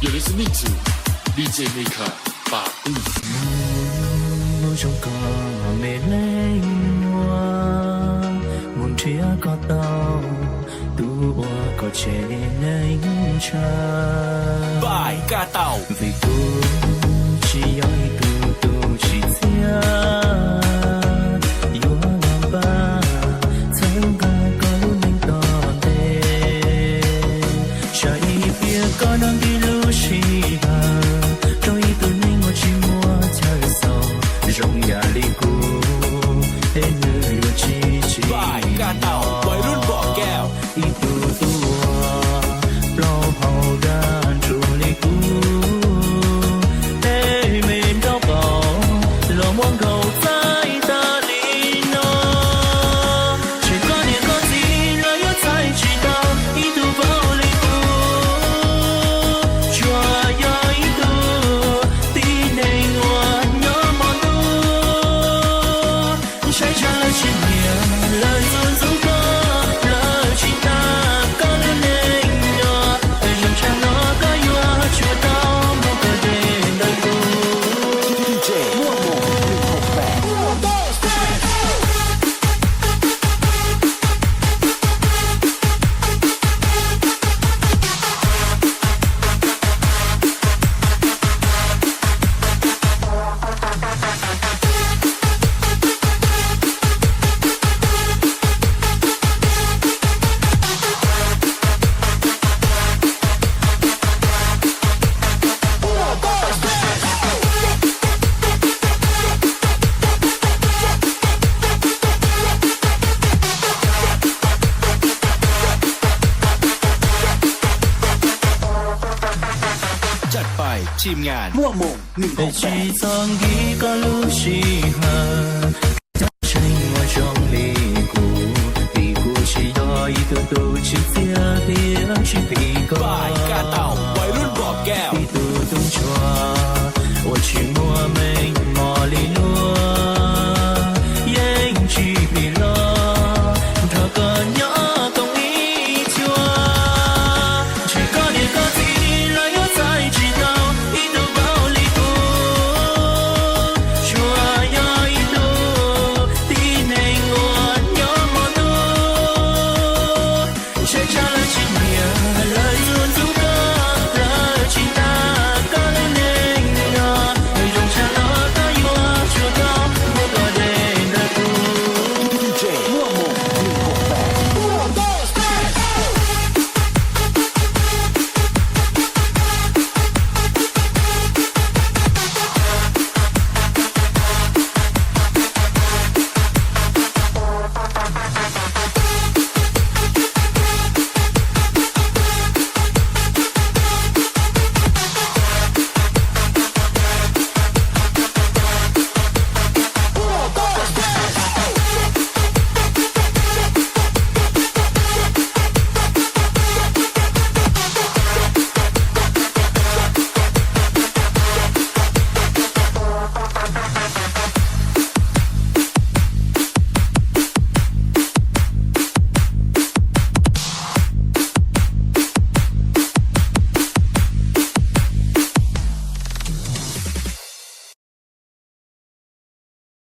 You're listening to DJ Mika Bà Tư. Mùa trong cỏ mê lên hoa, muôn chia có tàu, tu hoa có trẻ nên cha. Bài ca tàu. Vì tu chỉ ơi tu chỉ chia, yêu làm ba, chẳng có câu nên tỏ đề. Trái phía có đang đi lưu chỉ hà, đôi tu nên ngồi chỉ mua chờ sau, rong nhà đi cu, tên người chỉ. Bài ca tàu,วัยรุ่นบ่อแก้ว Itu tua, blow hold on to the cool. Hey, mình đâu có, lo muốn cầu tại ta đi nó. Chỉ có niềm có gì là yếu tại chỉ ta. Itu vào đi cu, chua ya itu, tin này ngoan nhớ mòn tu. Trái trả lời chuyện nhiều, lời dối dối có.จัดไปทีมงานมั่วหมง Để chỉ sang ghi có lúc chỉ hà, chắc chắn ngoài trong lì cũ, vì cũ chỉ đòi từ từ chỉ phía chỉ vì có. Bài ca tàu.